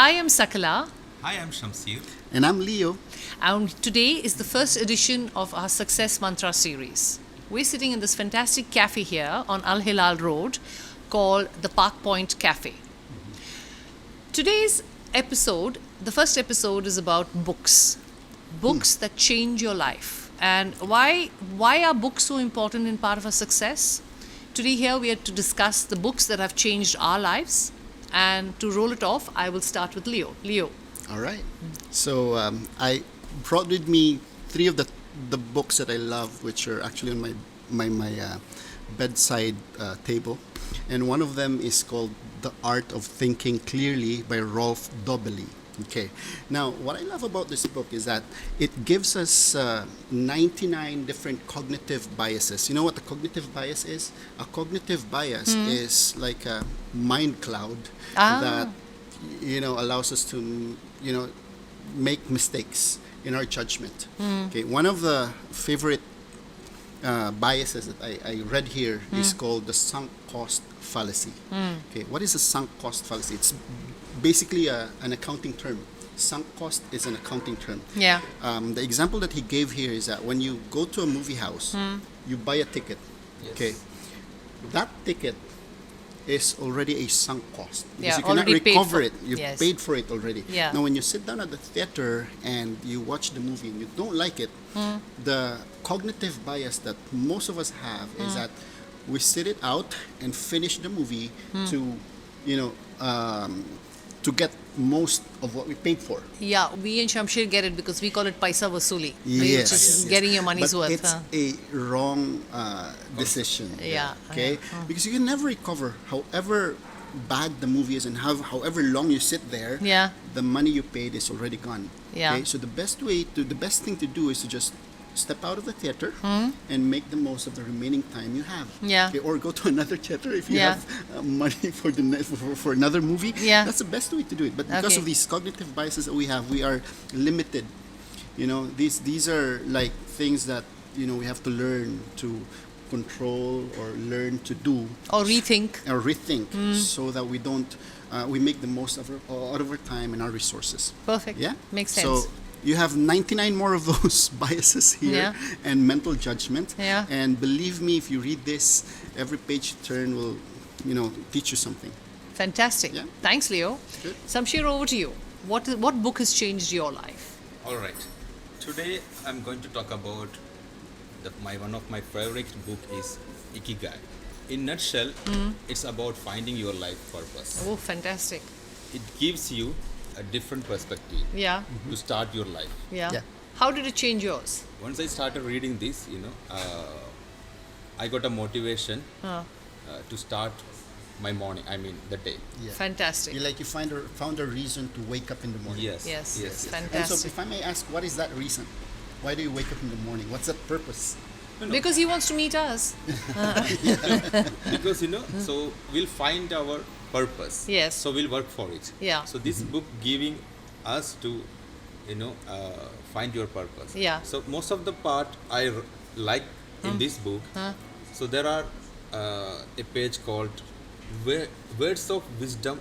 I am Sakala, Hi, I'm Shamseer. And I'm Leo. and today is the first edition of our Success Mantra series. We're sitting in this fantastic cafe here on Al Hilal Road called the Park Point Cafe. Today's episode, the first episode, is about books. Books that change your life. And why are books so important in part of our success? Today here we are to discuss the books that have changed our lives. And to roll it off, I will start with Leo. Leo. All right. So I brought with me three of the books that I love, which are actually on my bedside table, and one of them is called The Art of Thinking Clearly by Rolf Dobelli. Okay. Now, what I love about this book is that it gives us 99 different cognitive biases. You know what the cognitive bias is? A cognitive bias is like a mind cloud that allows us to make mistakes in our judgment. Okay. One of the favorite biases that I read here is called the sunk cost fallacy. Okay, what is a sunk cost fallacy? It's basically an accounting term. Sunk cost is an accounting term. Yeah. The example that he gave here is that when you go to a movie house, you buy a ticket. Yes. Okay, that ticket is already a sunk cost because Yeah, you cannot already paid recover for. it. You've Yes. paid for it already. Yeah. Now, when you sit down at the theater and you watch the movie and you don't like it, the cognitive bias that most of us have is that we sit it out and finish the movie to, to get most of what we paid for. Yeah, we in Shamseer get it because we call it paisa vasuli, Yes, which yes, is yes. getting your money's But worth. it's a wrong decision. Yeah, Okay. Because you can never recover, however bad the movie is, and however long you sit there. Yeah. The money you paid is already gone. Yeah. Okay. So the best thing to do is to just step out of the theater and make the most of the remaining time you have. Yeah. Okay, or go to another theater if you Yeah. have money for for another movie. Yeah. That's the best way to do it. But because Okay. of these cognitive biases that we have, we are limited. These are like things that we have to learn to control or learn to do Or rethink. or rethink so that we don't we make the most of out of our time and our resources. Perfect. Yeah, Makes sense. So you have 99 more of those biases here Yeah. and mental judgment. Yeah. And believe me, if you read this, every page you turn will teach you something. Fantastic. Yeah. Thanks, Leo. Good. Shamseer, over to you. What book has changed your life? All right. Today I'm going to talk about one of my favorite book is Ikigai. In nutshell, it's about finding your life purpose. Oh, fantastic. It gives you a different perspective Yeah. to start your life. Yeah. Yeah. How did it change yours? Once I started reading this, I got a motivation to start my morning. I mean, the day. Yeah. Fantastic. You found a reason to wake up in the morning. Yes. Yes. Yes. And so, Fantastic. if I may ask, what is that reason? Why do you wake up in the morning? What's that purpose? Because he wants to meet us. Because so we'll find our purpose. Yes. So we'll work for it. Yeah. So this book giving us to find your purpose. Yeah. So most of the part I like in this book. So there are a page called Words of Wisdom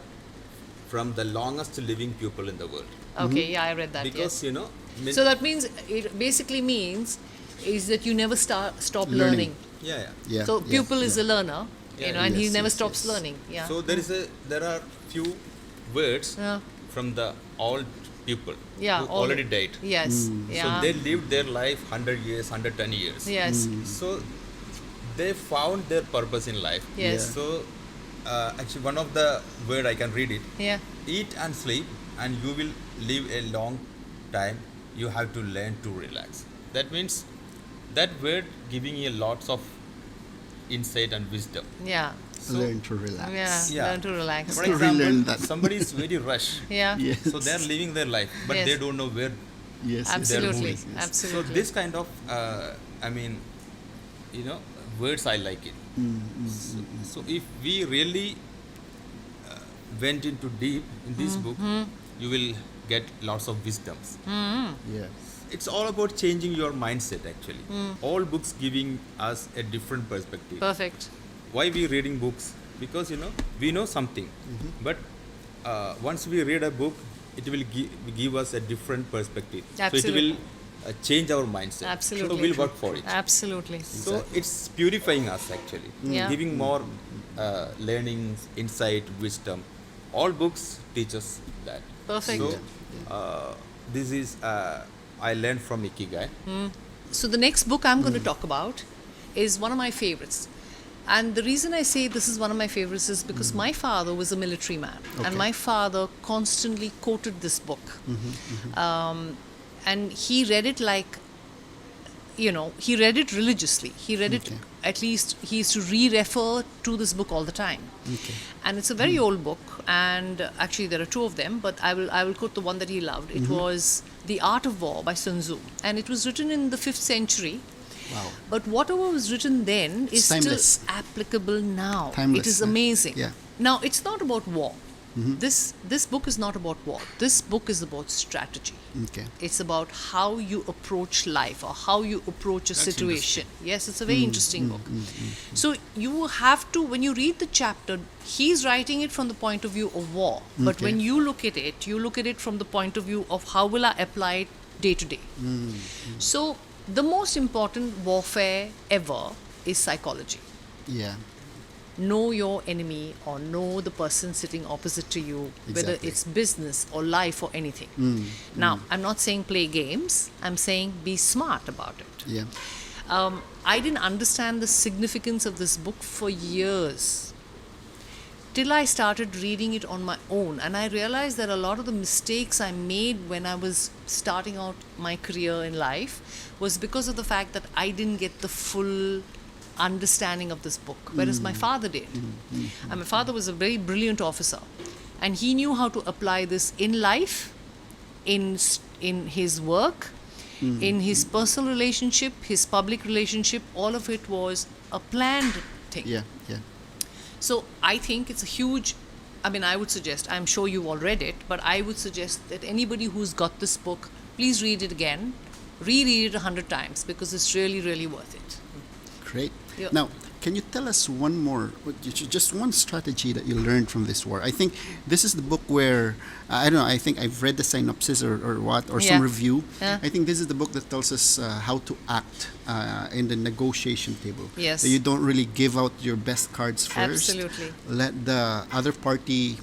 from the longest living people in the world. Okay, yeah, I read that. Because yes. So that means, it basically means is that you never stop learning. yeah. Yeah. So yeah, pupil is yeah. a learner, Yeah, and he yes, never yes, stops yes. learning. Yeah. So there are few words Yeah. from the old people Yeah, who all already the- died. Yes. So Yeah. they lived their life 100 years, 110 years. Yes. So they found their purpose in life. Yes. Yeah. So actually one of the word I can read it. Yeah. Eat and sleep and you will live a long time. You have to learn to relax. That means that word giving you lots of insight and wisdom. Yeah. So, Learn to relax. Yeah. Yeah. Learn to relax. For To example, relearn that. somebody is very rush. Yeah. Yes. So they are living their life, but Yes. they don't know where. Yes. yes. Absolutely. Yes, yes. Absolutely. So this kind of, words I like it. So if we really went into deep in this book, you will get lots of wisdoms. Yes. It's all about changing your mindset actually. All books giving us a different perspective. Perfect. Why we reading books? Because we know something, but once we read a book, it will give us a different perspective. Absolutely. So it will change our mindset. Absolutely. So we'll work for it. Absolutely. So it's purifying us actually, Yeah. giving more learnings, insight, wisdom. All books teach us that. Perfect. So this is I learned from Ikigai. So the next book I'm going to talk about is one of my favorites. And the reason I say this is one of my favorites is because my father was a military man. Okay. And my father constantly quoted this book. And he read it like, he read it religiously. He read it, Okay. at least he used to re-refer to this book all the time. Okay. And it's a very old book, and actually there are two of them, but I will quote the one that he loved. It was The Art of War by Sun Tzu, and it was written in the 5th century. Wow. But whatever was written then is timeless. still applicable now. Timeless, It is yeah. amazing. Yeah. Now, it's not about war. This book is not about war. This book is about strategy. Okay. It's about how you approach life or how you approach a That's situation. Yes, it's a very interesting book. So you have to, when you read the chapter, he's writing it from the point of view of war. But Okay. when you look at it from the point of view of how will I apply it day to day. So the most important warfare ever is psychology. Yeah. Know your enemy or know the person sitting opposite to you, whether Exactly. it's business or life or anything. Now, I'm not saying play games, I'm saying be smart about it. Yeah. I didn't understand the significance of this book for years till I started reading it on my own, and I realized that a lot of the mistakes I made when I was starting out my career in life was because of the fact that I didn't get the full understanding of this book, whereas my father did. And my father was a very brilliant officer, and he knew how to apply this in life, in his work, in his personal relationship, his public relationship. All of it was a planned thing. Yeah. Yeah. So I think it's a huge, I would suggest, I'm sure you all read it, but I would suggest that anybody who's got this book, please read it again, reread it 100 times, because it's really, really worth it. Great. Yeah. Now, can you tell us one more, just one strategy that you learned from this war? I think this is the book where, I don't know, I think I've read the synopsis or some Yeah. review. Yeah. I think this is the book that tells us how to act in the negotiation table. Yes. So you don't really give out your best cards first. Absolutely. Let the other party,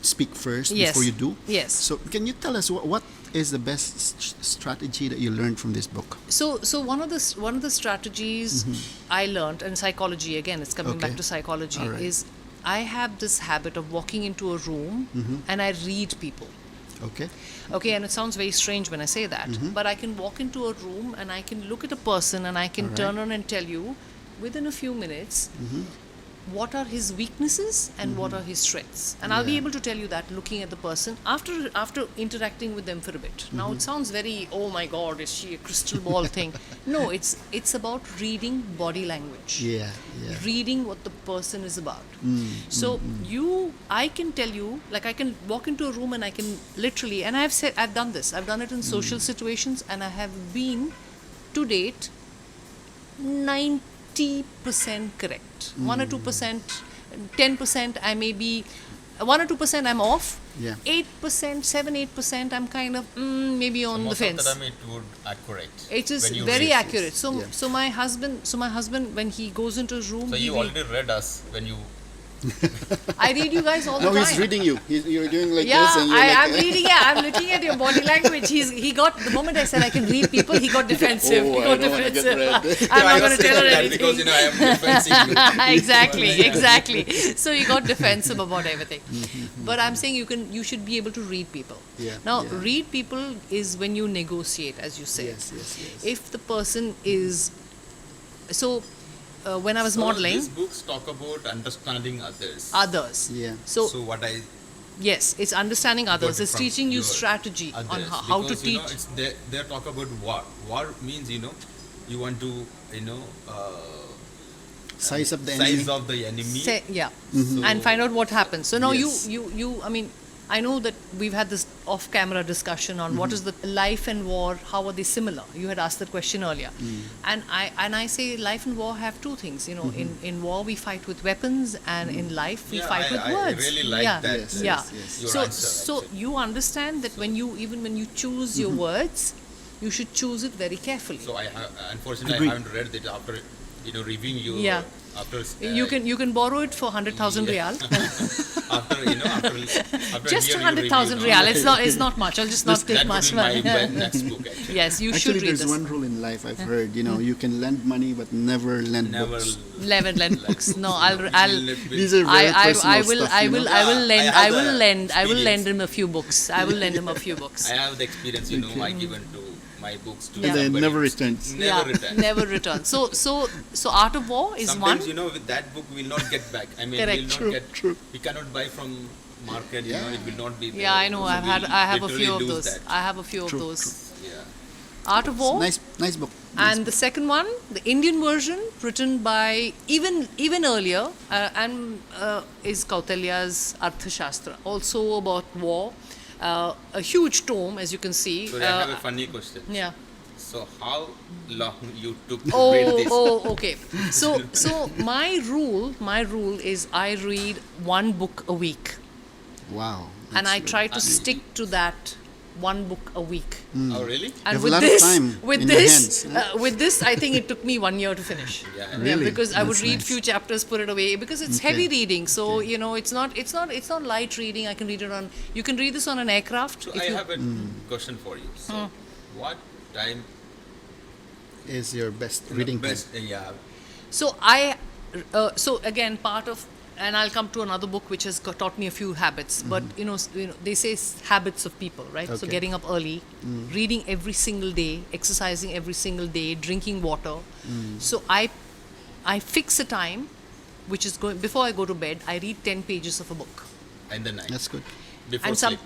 speak first Yes. before you do. Yes. So can you tell us what is the best strategy that you learned from this book? So one of the strategies I learned, and psychology again, it's coming back Okay. to psychology, All right. is I have this habit of walking into a room and I read people. Okay. Okay, and it sounds very strange when I say that, but I can walk into a room and I can look at a person and I can All right. turn around and tell you within a few minutes what are his weaknesses and what are his strengths, and I'll be Yeah. able to tell you that looking at the person after interacting with them for a bit. Now it sounds very, oh my God, is she a crystal ball thing? No, it's about reading body language. Yeah. Yeah. Reading what the person is about. So I can tell you, like I can walk into a room and I can literally, and I've done this. I've done it in social situations, and I have been, to date, 90% correct. 1 or 2%, 10% I may be, 1 or 2% I'm off. Yeah. 8%, 7-8% I'm kind of maybe on the Most fence. of the time it would accurate. It is when you very read. accurate. So Yeah. so my husband when he goes into a room, So he you will- already read us when you. I read you guys all the No, time. he's reading you. You're doing like Yeah, this, and you're I'm like. reading it. I'm looking at your body language. He got, the moment I said I can read people, he got defensive. Oh, he I got don't wanna get defensive. read. I'm I not going was to tell her saying that anything. because I am defensive you. exactly. So he got defensive about everything. But I'm saying you should be able to read people. Yeah, Now, yeah. read people is when you negotiate, as you say. Yes. If the person is, so when I was So modeling, these books talk about understanding others. others. Yeah. So So what I yes, it's understanding others. got It's from teaching you your strategy on others, how to because, teach. it's they talk about war. War means you want to Size up the size enemy. of the enemy. Yeah, So and find out what happens. So now Yes. you I mean, I know that we've had this off-camera discussion on what is the life and war, how are they similar? You had asked that question earlier. And I say life and war have two things. In war we fight with weapons, and in life we fight with words. I really like yeah. that. Yes, Yeah. yes. Your So, answer, so actually. you understand that when you choose your words, you should choose it very carefully. So unfortunately, Agreed. I haven't read it after reviewing you. Yeah. After You can borrow it for 100,000 Yeah. riyal. after Just hearing 100,000 your riyal. review, It's not much. I'll just not take that much would be my money. next book, actually. Yes, you Actually, should read there's this. one rule in life I've heard. You can lend money but never lend Never. books. Lend books. No, I'll These are very personal stuff. I will lend I have the experience. him a few books. I will lend him a few books. I have the experience, I given to my books to Yeah. And then somebody. never returns. Never return. Never return. So Art of War is Sometimes, one. with that book will not get back. I mean, Correct. we'll not True, get. true. We cannot buy from market. Yeah. It will not be there. Yeah, I know. So I have a literally few of lose those. that. I have a few True, of those. Yeah. Art of War. Nice book. And the second one, the Indian version, written by even earlier, is Kautilya's Arthashastra, also about war. A huge tome, as you can see. So I have a funny question. Yeah. So how long you took to read this? Okay. So my rule is I read one book a week, Wow. and that's I good. try to stick to that one book a week. Oh, really? And have a with lot of this, time with in your this, hands, with this, I think it took me 1 year to finish. Yeah. Yeah, Really? because I would That's read nice. few chapters, put it away, because it's Okay. heavy reading. So it's not light reading. I can read it on. You can read this on an aircraft. So if I you- have a question for you. So what time Is your best reading time. best? Yeah. So again, part of, and I'll come to another book which has taught me a few habits. But they say habits of people, right? So Okay. getting up early, reading every single day, exercising every single day, drinking water. So I fix a time, which is going before I go to bed. I read 10 pages of a book. In the night. That's good. Before And sleep.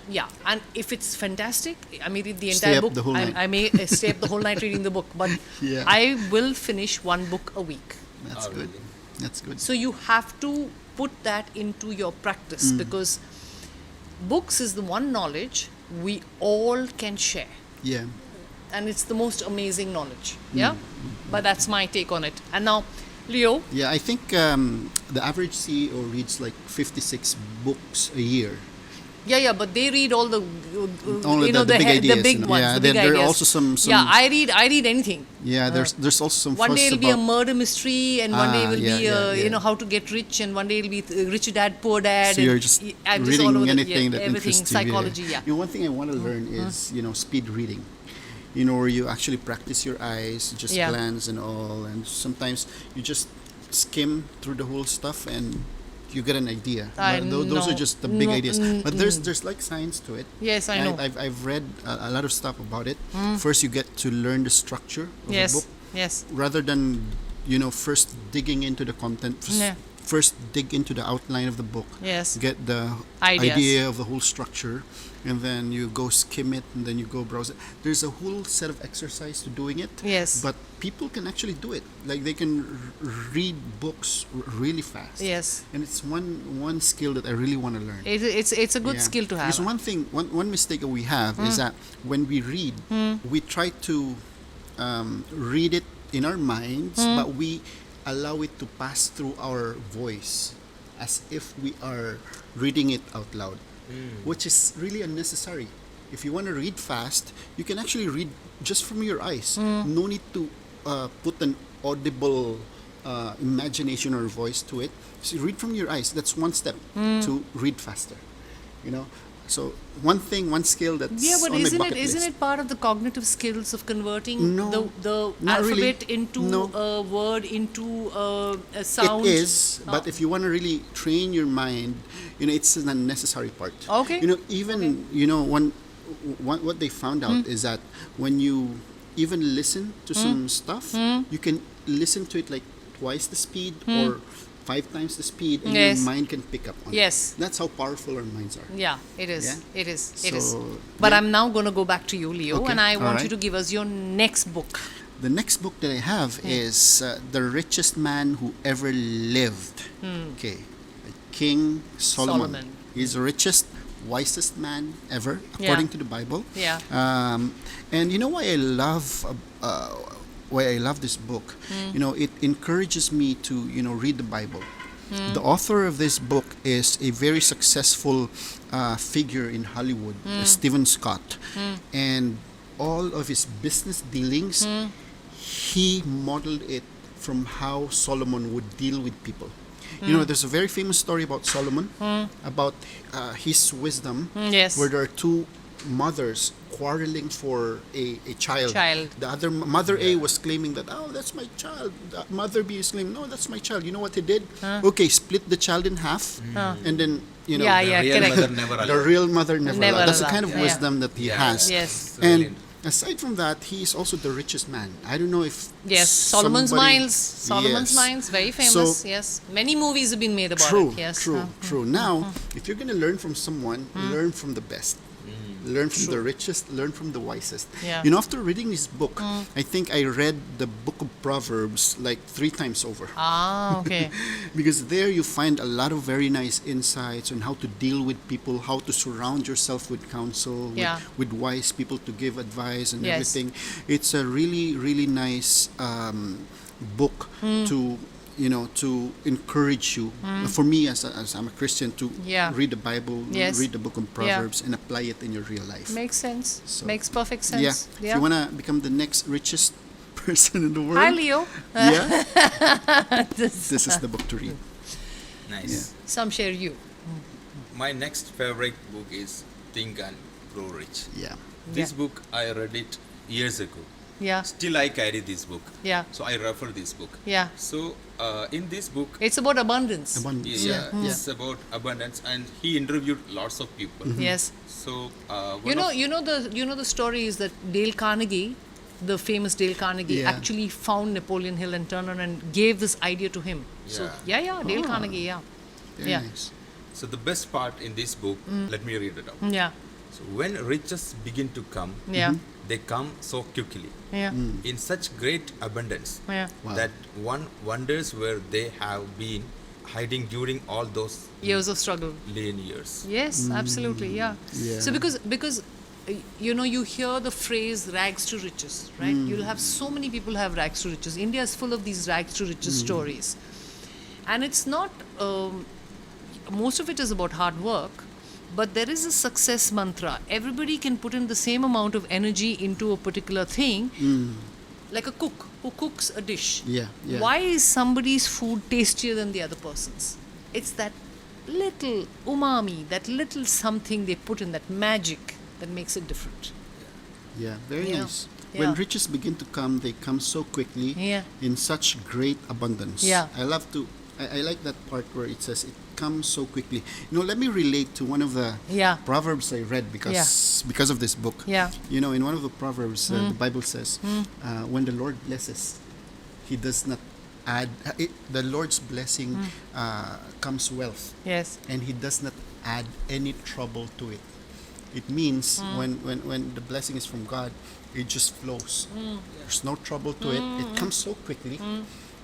and if it's fantastic, I may read the Stay entire up book. the whole night. I may stay up the whole night reading the book, but Yeah. I will finish one book a week. That's Oh, good. really? That's good. So you have to put that into your practice, because books is the one knowledge we all can share, Yeah. and it's the most amazing knowledge. Yeah, but that's my take on it. And now, Leo, Yeah, I think the average CEO reads like 56 books a year. yeah, but they read all the Only the big ideas, the big ones, Yeah, the big there are ideas. also some. Yeah, I read anything. Yeah, there's also some. One day fuss it'll be a about- murder mystery, and one day will yeah, be yeah. how to get rich, and one day it'll be Rich Dad Poor Dad. So and you're just I'm reading all over anything that everything, interests you. psychology. Yeah. One thing I want to learn is speed reading. Where you actually practice your eyes, just Yeah. glance and all, and sometimes you just skim through the whole stuff and you get an idea. I But those are know. just the big No, ideas. But there's like science to it. Yes, I know. I've read a lot of stuff about it. First, you get to learn the structure of a book Yes. rather than first digging into the content. Yeah. First, dig into the outline of the book. Yes. Get the Ideas. idea of the whole structure, and then you go skim it, and then you go browse it. There's a whole set of exercise to doing it. Yes. But people can actually do it. Like they can read books really fast. Yes. And it's one skill that I really want to learn. It's a good Yeah. skill to have. Because one mistake that we have is that when we read, we try to read it in our minds, but we allow it to pass through our voice as if we are reading it out loud, which is really unnecessary. If you want to read fast, you can actually read just from your eyes. No need to put an audible imagination or voice to it. So read from your eyes. That's one step to read faster. So one skill that's Yeah, but on my bucket isn't list. it part of the cognitive skills of converting No, the not really. alphabet into No. a word, into a sound? It is, but if you want to really train your mind, it's an unnecessary part. Okay. Even what they found out is that when you even listen to some stuff, you can listen to it like twice the speed or 5 times the speed, and Yes. your mind can pick up on Yes. it. That's how powerful our minds are. Yeah, it is. Yeah? It is. It is. So, But yeah. I'm now going to go back to you, Leo, Okay, and I want you alright. to give us your next book. The next book that I have is The Richest Man Who Ever Lived. Okay. King Solomon. Solomon. He's the richest wisest man ever, Yeah. according to the Bible. Yeah. And you know why I love this book? You know, it encourages me to, you know, read the Bible. The author of this book is a very successful figure in Hollywood, Stephen Scott. And all of his business dealings, he modeled it from how Solomon would deal with people. You know, there's a very famous story about Solomon, about his wisdom, Yes. where there are two mothers quarreling for a child. The other mother A was claiming that, oh, that's my child. Mother B is claiming, no, that's my child. You know what he did? Okay, split the child in half, and then, you know, Yeah, The yeah, real correct. mother never the allowed. real mother never, Never allowed. That's the kind of allowed, yeah. wisdom that he Yeah. has. Yes. And Brilliant. aside from that, he is also the richest man. I don't know if Yes, Solomon's somebody- Mines. Solomon's Yes. Mines, very famous. So- Yes, many movies have been made about True, it. Yes, true. Now, if you're going to learn from someone, learn from the best. Learn from the richest, learn from the wisest. Yeah. You know, after reading this book, I think I read the book of Proverbs like 3 times over. Ah, okay. Because there you find a lot of very nice insights on how to deal with people, how to surround yourself with counsel, Yeah. with wise people to give advice and Yes. everything. It's a really, really nice book to, you know, to encourage you. For me, as I'm a Christian, to Yeah. read the Bible, Yes. read the book of Proverbs, and apply it in your real life. Makes sense. So- Makes perfect sense. Yeah. If you want to become the next richest person in the world, Hi, Leo. yeah, this is the book to read. Nice. Some share you. My next favorite book is Think and Grow Rich. Yeah. This Yeah. book I read it years ago. Yeah. Still I carry this book. Yeah. So I refer this book. Yeah. So in this book, It's about abundance. Abundance. yeah, Yeah. it's about abundance, and he interviewed lots of people. Yes. So You know the story is that Dale Carnegie, the famous Dale Carnegie, Yeah. actually found Napoleon Hill and turned around and gave this idea to him. So Yeah. Dale Ah. Carnegie, yeah. Very Yeah. nice. So the best part in this book, let me read it out. Yeah. So when riches begin to come, Yeah. they come so quickly, Yeah. in such great abundance, Yeah. Wow. that one wonders where they have been hiding during all those Years of struggle. lean years. Yes, absolutely, yeah. Yeah. So because you know, you hear the phrase rags to riches, right? You'll have so many people have rags to riches. India is full of these rags to riches stories. And it's not, most of it is about hard work, but there is a success mantra. Everybody can put in the same amount of energy into a particular thing, like a cook who cooks a dish. Yeah, yeah. Why is somebody's food tastier than the other person's? It's that little umami, that little something they put in, that magic that makes it different. Yeah, very Yeah. nice. Yeah. When riches begin to come, they come so quickly, Yeah. in such great abundance. Yeah. I like that part where it says it comes so quickly. You know, let me relate to one of the Yeah. proverbs I read because of this book. Yeah. You know, in one of the proverbs, the Bible says, when the Lord blesses, He does not add. The Lord's blessing comes wealth, Yes. and He does not add any trouble to it. It means when the blessing is from God, it just flows. There's no trouble to it. It comes so quickly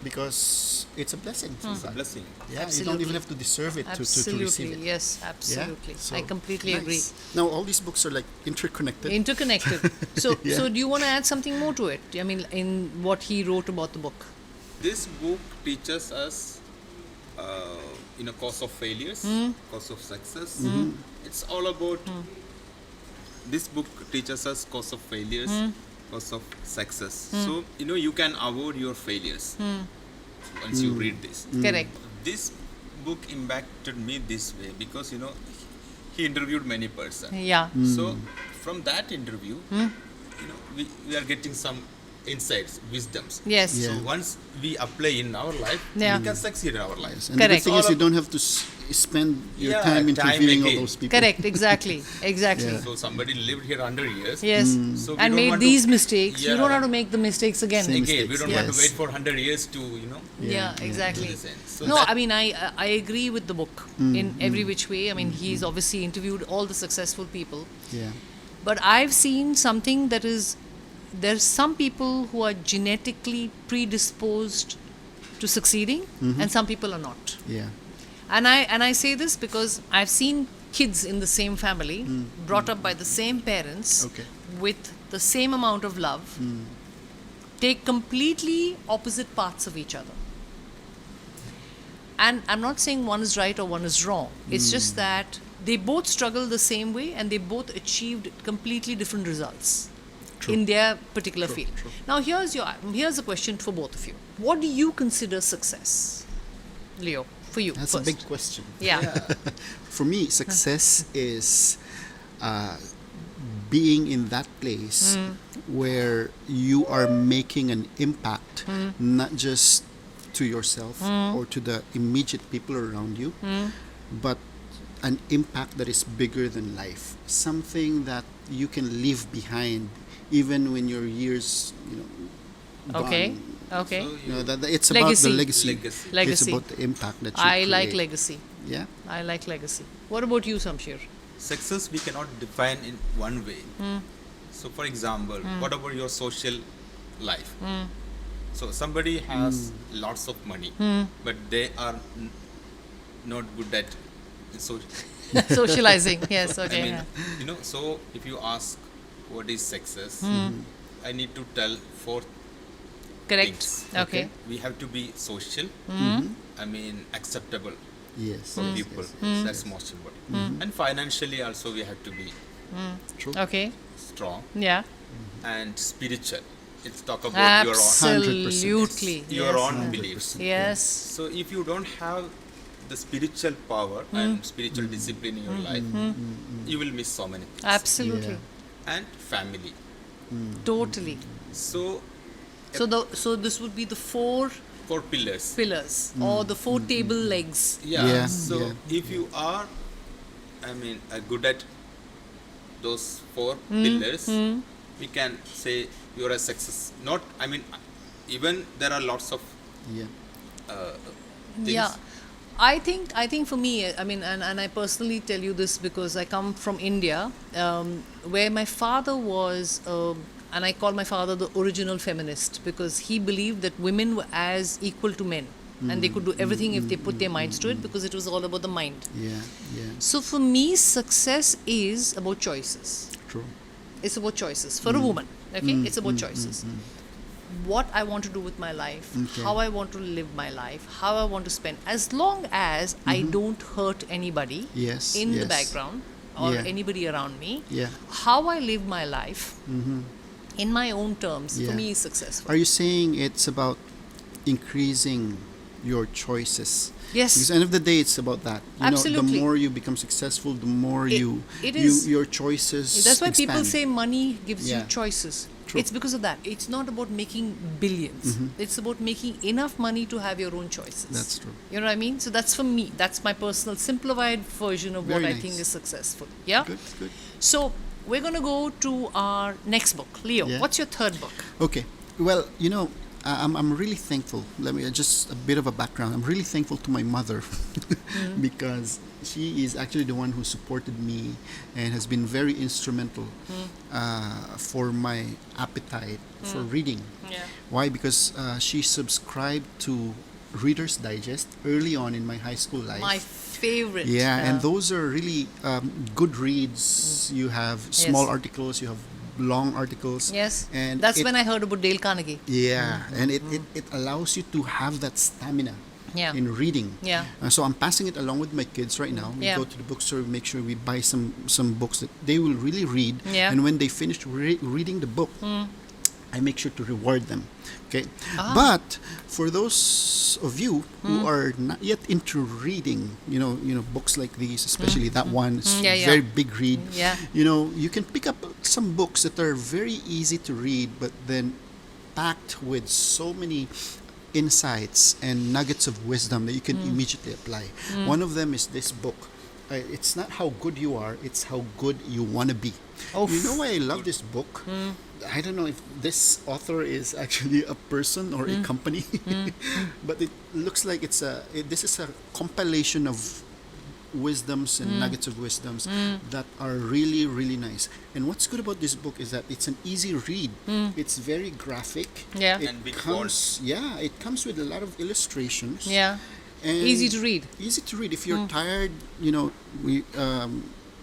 because it's a blessing from It's a God. blessing. Yeah, you don't Absolutely. even have to deserve it to receive Absolutely, it. yes, absolutely. So, I completely nice. agree. Now all these books are like interconnected. Interconnected. So, Yeah. so do you want to add something more to it? I mean, in what he wrote about the book. This book teaches us, cause of failures, cause of success. It's all about. This book teaches us cause of failures, cause of success. So you can avoid your failures once you read this. Correct. This book impacted me this way because he interviewed many persons. Yeah. So from that interview, we are getting some insights, wisdoms. Yes. Yeah. So once we apply in our life, Yeah. we can succeed in our lives. And the good Correct. thing All is you of- don't have to spend your Yeah, time time interviewing all again. those people. Correct. Exactly. Exactly. Yeah. So somebody lived here 100 years. Yes. So we And don't made want these to, mistakes. You don't Yeah. have to make the mistakes again. Same Again, we mistakes, don't want to yes. wait for 100 years to, Yeah, exactly. listen. So No, that- I mean, I agree with the book in every which way. I mean, he's obviously interviewed all the successful people. Yeah. But I've seen something that is, there's some people who are genetically predisposed to succeeding, and some people are not. Yeah. And I say this because I've seen kids in the same family, brought up by the same parents, Okay. with the same amount of love, take completely opposite parts of each other. And I'm not saying one is right or one is wrong. It's just that they both struggled the same way and they both achieved completely different results in their particular field. True. Now here's a question for both of you. What do you consider success, Leo? For you, That's first. a big question. Yeah. For me, success is being in that place where you are making an impact, not just to yourself or to the immediate people around you, but an impact that is bigger than life. Something that you can leave behind even when your years, Okay. gone. Okay. It's about Legacy. the legacy. Legacy. Legacy. It's about the impact that you I like create. legacy. Yeah. I like legacy. What about you, Shamseer? Success we cannot define in one way. So, for example, what about your social life? So, somebody has lots of money, but they are not good at social. Socializing. Yes. Okay. I mean, yeah. so if you ask what is success, I need to tell four Correct. things. Okay. We have to be social. I mean, acceptable Yes. for yes, people. yes. That's most important. And financially also we have to be True. Okay. strong Yeah. and spiritual. It's talk about your own 100%. Absolutely. your Yes. own beliefs. Yes. So if you don't have the spiritual power and spiritual discipline in your life, you will miss so many things. Absolutely. Yeah. And family. Totally. So So this would be the four four pillars. pillars or the four table legs. Yeah. Yeah, So yeah. if you are, good at those four pillars, we can say you're a success. Not, even there are lots of Yeah. things. Yeah. I think for me, and I personally tell you this because I come from India, where my father was, and I call my father the original feminist because he believed that women were as equal to men and they could do everything if they put their minds to it because it was all about the mind. Yeah. Yeah. So for me, success is about choices. True. It's about choices for a woman. Okay, it's about choices. What I want to do with my life, Okay. how I want to live my life, how I want to spend. As long as I don't hurt anybody Yes. in the yes. background or Yeah. anybody around me, Yeah. how I live my life in my own terms, Yeah. for me is successful. Are you saying it's about increasing your choices? Yes. Because at the end of the day, it's about that. Absolutely. The more you become successful, the more it is. your choices. That's why people expand. say money gives you Yeah. choices. True. It's because of that. It's not about making billions. It's about making enough money to have your own choices. That's true. You know what I mean? So that's for me. That's my personal simplified version of what Very I nice. think is successful. Yeah? Good. Good. So we're going to go to our next book. Leo, Yeah. what's your third book? Okay. Well, I'm really thankful. Let me just a bit of a background. I'm really thankful to my mother because she is actually the one who supported me and has been very instrumental for my appetite for reading. Yeah. Why? Because she subscribed to Reader's Digest early on in my high school life. My favorite. Yeah, and those are really good reads. You have small Yes. articles, you have long articles. Yes. And That's it- when I heard about Dale Carnegie. Yeah, and it allows you to have that stamina Yeah. in reading. Yeah. So I'm passing it along with my kids right now. We Yeah. go to the bookstore, we make sure we buy some books that they will really read. Yeah. And when they finish reading the book, I make sure to reward them. Okay. Ah. But for those of you who are not yet into reading, books like these, especially that one, it's Yeah, yeah. very big read. Yeah. You can pick up some books that are very easy to read, but then packed with so many insights and nuggets of wisdom that you can immediately apply. One of them is this book. It's not how good you are, it's how good you want to be. Oof. You know why I love this book? I don't know if this author is actually a person or a company, but it looks like this is a compilation of wisdoms and nuggets of wisdoms that are really, really nice. And what's good about this book is that it's an easy read. It's very graphic. Yeah. It And big comes, yeah, it comes with a lot of illustrations. Yeah. And Easy to read. Easy to read. If you're tired, you know,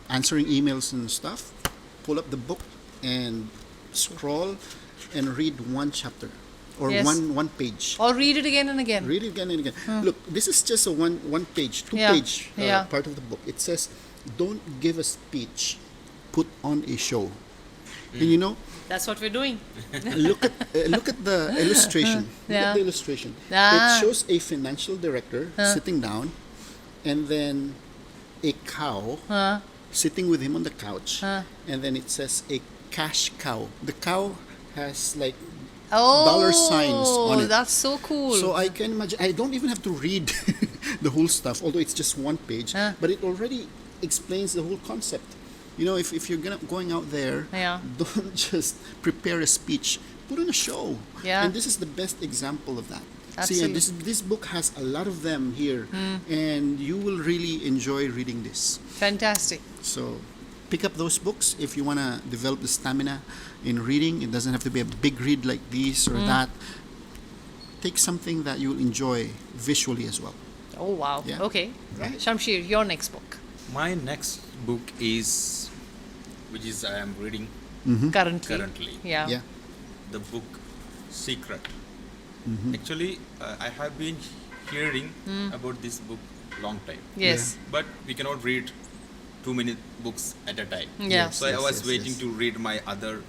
answering emails and stuff, pull up the book and scroll and read one chapter or Yes. one page. Or read it again and again. Read it again and again. Look, this is just a one page, two Yeah. page Yeah. part of the book. It says, "Don't give a speech, put on a show." And you know, That's what we're doing. look at the illustration. Look Yeah. at the illustration. Ah. It shows a financial director sitting down, and then a cow sitting with him on the couch, and then it says a cash cow. The cow has like Oh, dollar signs on it. That's so cool. So I can imagine. I don't even have to read the whole stuff, although it's just one page. But it already explains the whole concept. You know, if you're going out there, Yeah. don't just prepare a speech. Put on a show. Yeah. And this is the best example of that. Absolutely. See, this book has a lot of them here, and you will really enjoy reading this. Fantastic. So pick up those books if you want to develop the stamina in reading. It doesn't have to be a big read like this or that. Take something that you'll enjoy visually as well. Oh, wow. Yeah. Okay. Right. Shamseer, your next book. My next book is, which is I am reading Currently. Yeah. Yeah. the book Secret. Actually, I have been hearing about this book long time, Yes. but we cannot read too many books at a time. Yeah. So I Yes, was yes, waiting yes. to read my other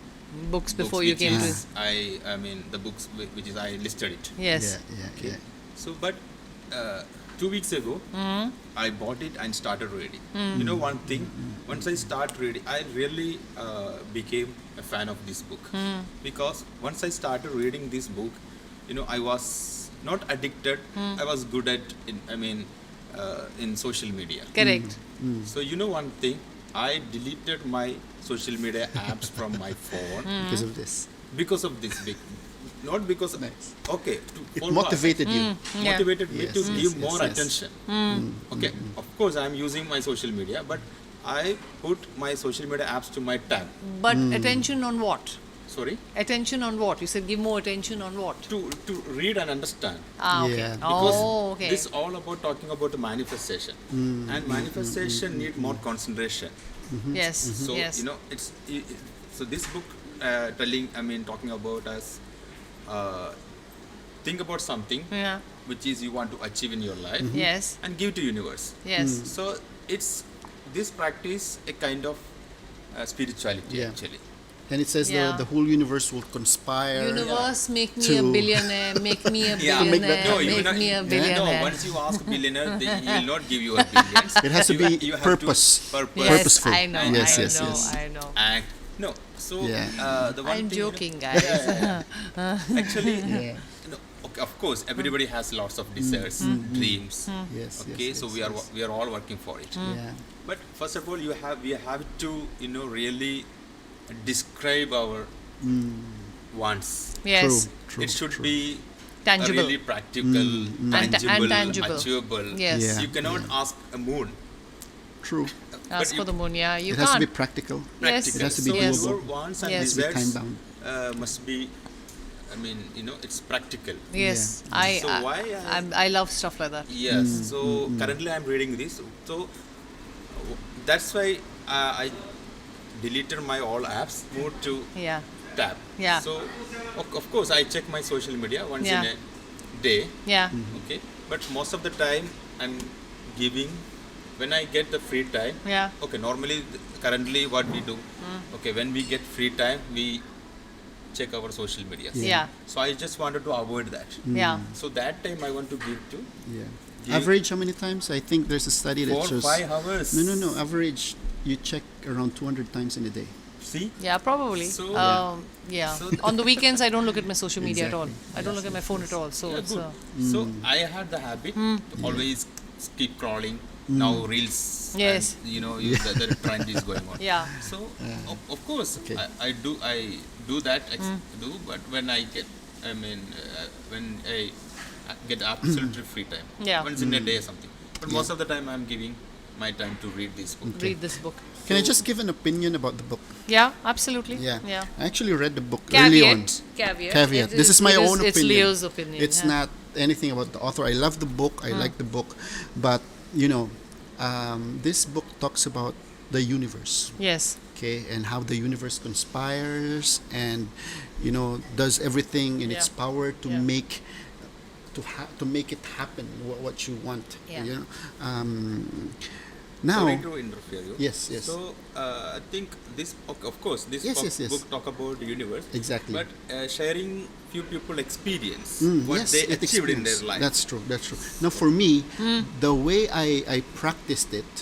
Books before books, you which came to. is I mean the books which is I listed it. Yes. Yeah. Yeah. So, but 2 weeks ago, I bought it and started reading. You know, one thing, once I start reading, I really became a fan of this book because once I started reading this book, you know, I was not addicted. I was good at, in social media. Correct. So, you know, one thing, I deleted my social media apps from my phone Because of this. because of this book. Not because Nice. okay, It for what? motivated you. Yeah. Motivated me Yes, to yes, give yes, more yes. attention. Okay, of course I am using my social media, but I put my social media apps to my tab. But attention on what? Sorry, Attention on what? You said give more attention on what? to read and understand. Ah, okay. Yeah. Because Oh, okay. this all about talking about the manifestation, and manifestation need more concentration. Yes. So Yes. you know, so this book talking about us. Think about something Yeah. which is you want to achieve in your life Yes. and give to universe. Yes. So it's this practice a kind of spirituality Yeah. actually. And it says Yeah. the whole universe will conspire. Universe, make me a To- billionaire. Make me a Yeah. To make that billionaire. happen. Make me a No, billionaire. once you ask billionaire, they will not give you a billions. It has to You be you have to purpose. purpose. Yes, Purposeful. I know. Yes, I yes, know. yes. I know. Act. No. So Yeah. the one I'm thing, you know- joking, guys. Actually, Yeah. okay, of course, everybody has lots of desires, dreams. Yes. Okay, yes, so yes, we are yes. we are all working for it. Yeah. But first of all, we have to really describe our wants. Yes. True. It should true. be Tangible. really practical, tangible, And tangible. achievable. Yes. Yeah. You cannot ask a moon. True. Ask but for the moon. Yeah. You It has can't. to be practical. Yes. Practical. It has to be so Yes. your doable. wants and Yes. It has to be desires time bound. must be. It's practical. Yes. Yeah. So why I love stuff like that. Yes. So currently I'm reading this. So that's why I deleted my all apps, moved to Yeah. tab. Yeah. So of course I check my social media once Yeah. in a day. Yeah. Okay. But most of the time I'm giving when I get the free time. Yeah. Okay. Normally, currently what we do. Okay. When we get free time, we check our social media. Yeah. So I just wanted to avoid that. Yeah. So that time I want to give to Yeah. Give- Average how many times? I think there's a study that 4 shows. 5 hours. No. Average, you check around 200 times in a day. See. Yeah, probably. So- Yeah. So- On the weekends, I don't look at my social media at all. Exactly. I don't look at my phone at all. So Yeah, it's. good. So I had the habit to always keep crawling. Now reels. Yes. And, the trend is going on. Yeah. So of course Okay. I do that. But when I get when I get absolutely free time. Yeah. Once in a day or something. But most of the time I'm giving my time to read this book. Read this book. Can I just give an opinion about the book? Yeah, absolutely. Yeah. Yeah. I actually read the book early on. Caveat. This is my own opinion. It's Leo's opinion. It's not anything about the author. I love the book. I like the book. But, this book talks about the universe. Yes. Okay, and how the universe conspires and, does everything in its Yeah. power to Yeah. make to make it happen what you want. Yeah. Now, Sorry to interfere you. Yes, yes. So I think this book, of course, this Yes, yes, yes. book talk about the universe. Exactly. But sharing few people experience what yes, they it achieved in their experience. life. That's true. That's true. Now, for me, the way I practiced it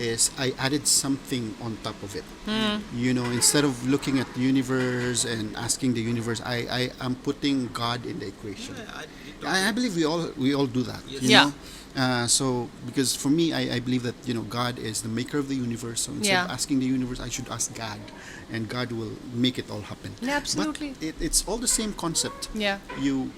is I added something on top of it. Instead of looking at the universe and asking the universe, I am putting God in the equation. I believe we all do that. Yes. You Yeah. know? So because for me, I believe that God is the maker of the universe. So instead of Yeah. asking the universe, I should ask God, and God will make it all happen. Yeah, absolutely. But it's all the same concept. Yeah. You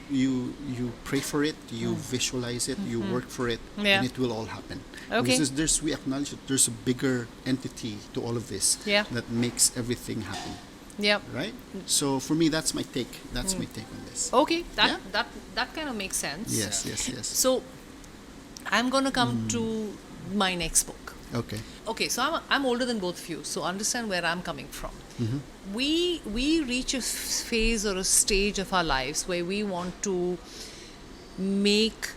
pray for it, you visualize it, you work for it, Yeah. and it will all happen. Okay. Because we acknowledge that there's a bigger entity to all of this Yeah. that makes everything happen. Yeah. Right? So for me, that's my take. That's my take on this. Okay. Yeah. That kind of makes sense. Yes, yes, yes. So I'm going to come to my next book. Okay. Okay, so I'm older than both of you, so understand where I'm coming from. We reach a phase or a stage of our lives where we want to make,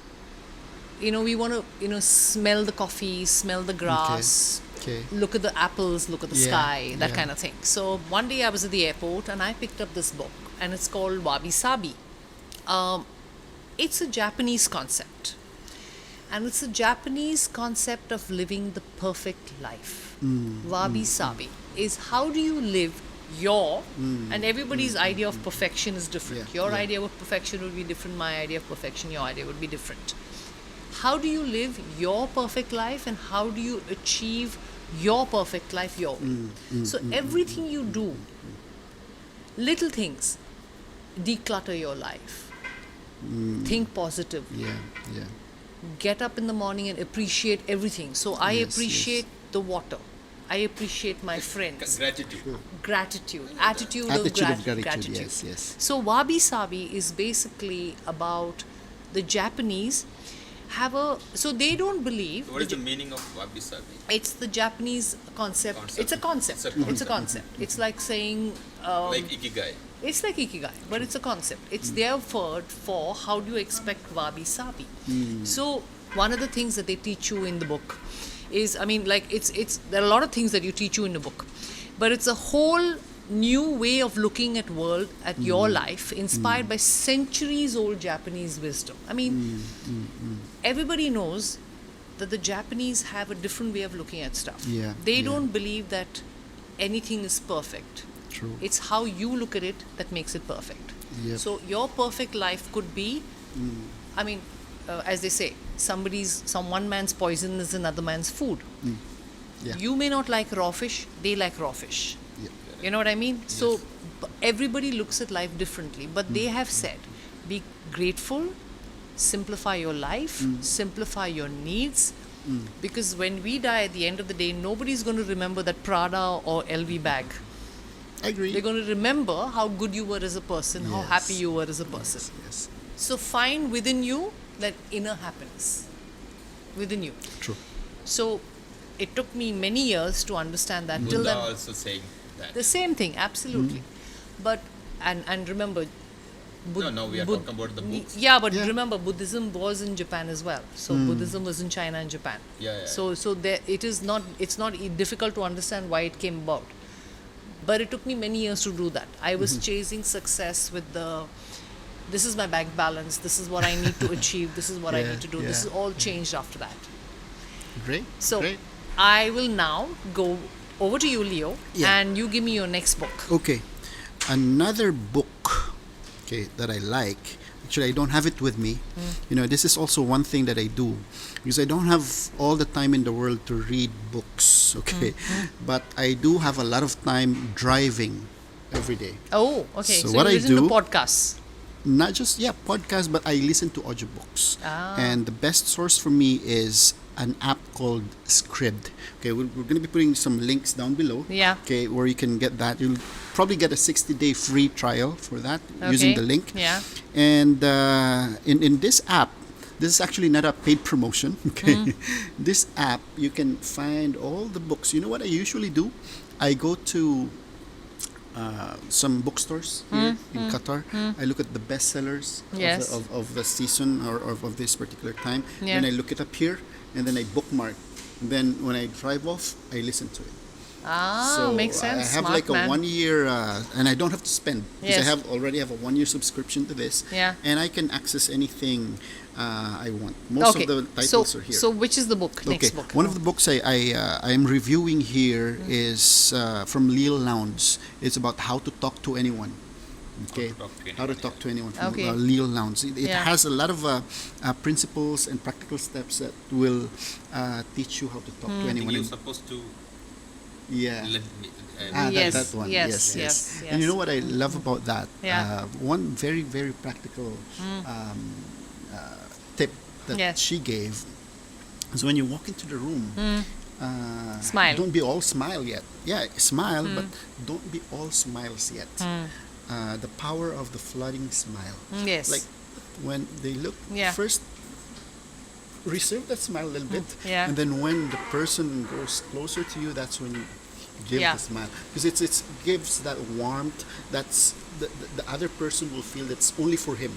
we want to, smell the coffee, smell the grass, Okay. look at the apples, look at the Yeah, sky, that yeah. kind of thing. So one day I was at the airport and I picked up this book, and it's called Wabi Sabi. It's a Japanese concept. And it's a Japanese concept of living the perfect life. Wabi Sabi is how do you live your, and everybody's idea of perfection is different. Yeah, Your yeah. idea of perfection would be different, my idea of perfection, your idea would be different. How do you live your perfect life, and how do you achieve your perfect life your way? So everything you do, little things, declutter your life. Think positively. Yeah, yeah. Get up in the morning and appreciate everything. So I Yes, appreciate the water. I appreciate my friends. Gratitude. Gratitude. Attitude of gratitude. Yes, yes. So Wabi Sabi is basically about the Japanese so they don't believe. What is the meaning of wabi sabi? It's the Japanese concept. It's a concept. It's a concept. It's like saying. Like ikigai. It's like Ikigai, but it's a concept. It's their word for how do you expect Wabi Sabi. So one of the things that they teach you in the book is, there are a lot of things that you teach you in the book, but it's a whole new way of looking at world, at your life, inspired by centuries old Japanese wisdom. Everybody knows that the Japanese have a different way of looking at stuff. Yeah, They yeah. don't believe that anything is perfect. True. It's how you look at it that makes it perfect. Yep. So your perfect life could be, as they say, one man's poison is another man's food. Yeah. You may not like raw fish, they like raw fish. Yeah. You know what I mean? So everybody looks at life differently, but they have said, be grateful, simplify your life, simplify your needs, because when we die at the end of the day, nobody's going to remember that Prada or LV bag. I agree. They're going to remember how good you were as a person, how Yes. happy you were as a person. Yes. So find within you that inner happiness. Within you. True. So it took me many years to understand that. Till Buddha then, also saying that. the same thing, absolutely. But, and remember, No, we are talking about the books. Yeah, but Yeah. remember, Buddhism was in Japan as well. So Buddhism was in China and Japan. Yeah, yeah. So there, it's not difficult to understand why it came about. But it took me many years to do that. I was chasing success with this is my bank balance, this is what I need to achieve, this is what I Yeah, need to do. This yeah. is all changed after that. Great. So Great. I will now go over to you, Leo, Yeah. and you give me your next book. Okay. Another book, that I like. Actually, I don't have it with me. This is also one thing that I do because I don't have all the time in the world to read books. Okay, but I do have a lot of time driving every day. Oh, okay. So So, what you I listen to do- podcasts. Not just podcasts, but I listen to audiobooks. Ah. And the best source for me is an app called Scribd. Okay, we're going to be putting some links down below. Yeah. Okay, where you can get that. You'll probably get a 60-day free trial for that using the link. Yeah. And in this app, this is actually not a paid promotion. Okay, this app you can find all the books. You know what I usually do? I go to some bookstores here in Qatar. I look at the bestsellers Yes. of the season or of this particular time. Yeah. Then I look it up here, and then I bookmark. And then when I drive off, I listen to it. Ah, makes sense. I have Smart like a man. 1 year, and I don't have to spend because Yes. I already have a 1 year subscription to this. Yeah. And I can access anything I want. Most of the titles are here. So which is the book? Next book. One of the books I am reviewing here is from Lil Lounge. It's about how to talk to anyone. Okay, how to talk to anyone from Okay. Lil Lounge. It Yeah. has a lot of principles and practical steps that will teach you how to talk to I think anyone. you're And- supposed to yeah. let me. Yes, that one. yes, Yes, yes, And you yes. know what I love about that? Yeah. One very, very practical tip that Yes. she gave is when you walk into the room, Smile. don't be all smile yet. Yeah, smile, but don't be all smiles yet. The power of the flooding smile. Yes. Like when they look Yeah. first, reserve that smile a little bit, Yeah. and then when the person goes closer to you, that's when you give Yeah. the smile, because it's gives that warmth. That's the other person will feel that's only for him.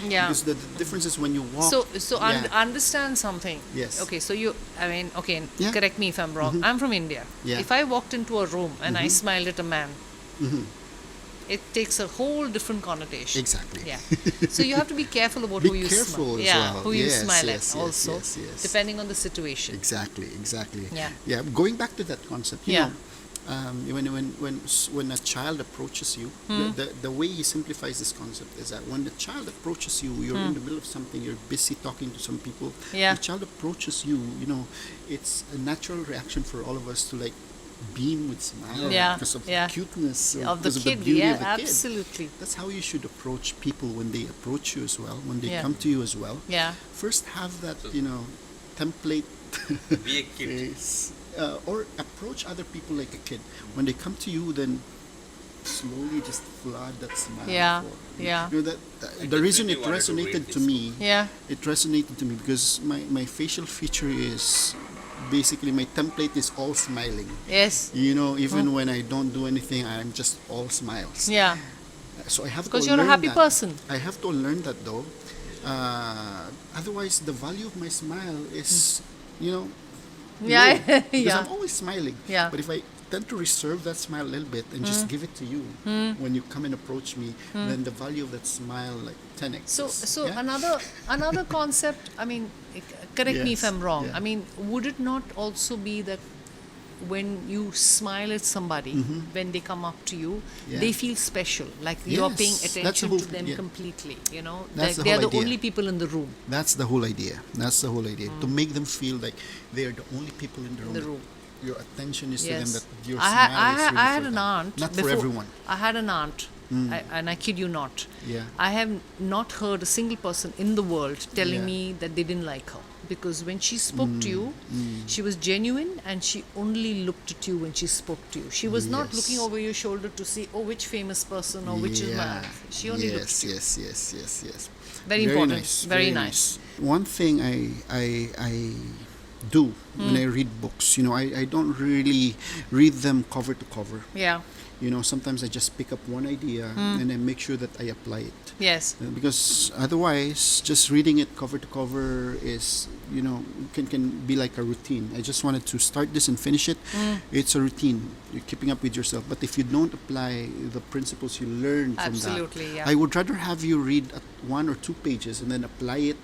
Yeah. Because the difference is when you walk. So yeah. understand something. Yes. Okay, so okay, Yeah. correct me if I'm wrong. I'm from India. Yeah. If I walked into a room and I smiled at a man, it takes a whole different connotation. Exactly. Yeah. So you have to be careful about Be who you careful smile. as Yeah, well. who you Yes, smile yes, at yes, also, yes. depending on the situation. Exactly. Yeah. Yeah. Going back to that concept, you Yeah. know, when a child approaches you, the way he simplifies this concept is that when the child approaches you, you're in the middle of something, you're busy talking to some people. Yeah. The child approaches you, you know, it's a natural reaction for all of us to like beam with smile Yeah, because of yeah. the cuteness or Of the because kid, of the beauty yeah, of the kid. absolutely. That's how you should approach people when they approach you as well, when they Yeah. come to you as well. Yeah. First have that, you know, template Be a kid. face, or approach other people like a kid. When they come to you, then slowly just flood that smile. Yeah, for- yeah. You know, the reason it definitely wanted to read resonated to this me, Yeah. it resonated to me because my facial feature is basically my template is all smiling. Yes. You know, even when I don't do anything, I'm just all smiles. Yeah. So I have Because to you're a learn happy that. person. I have to learn that though. Otherwise, the value of my smile is, you know, Yeah. low, because Yeah. I'm always smiling. Yeah. But if I tend to reserve that smile a little bit and just give it to you when you come and approach me, then the value of that smile like 10x. So another concept. I mean, correct me if Yes, I'm wrong. yeah. I mean, would it not also be that when you smile at somebody, when they come up to you, Yeah. they feel special, like you are paying Yes, that's the attention whole to them thing, yeah. completely. You know, That's like the they are whole the idea. only people in the room. That's the whole idea. That's the whole idea. To make them feel like they are the only people in the room. The room. Your attention is to them. Yes. That your I smile had, is really I had for an them. aunt. Not before, for everyone. I had an aunt, and I kid you not. Yeah. I have not heard a single person in the world telling Yeah. me that they didn't like her. Because when she spoke to you, she was genuine and she only looked at you when she spoke to you. She was not Yes. looking over your shoulder to see, oh, which famous person or which is my. She only looked at you. Yes. Very important. Nice, Very nice. One thing I do when I read books, you know, I don't really read them cover to cover. Yeah. You know, sometimes I just pick up one idea and I make sure that I apply it. Yes. Because otherwise, just reading it cover to cover is, you know, can be like a routine. I just wanted to start this and finish it. It's a routine. You're keeping up with yourself. But if you don't apply the principles you learn from Absolutely, that, yeah. I would rather have you read 1 or 2 pages and then apply it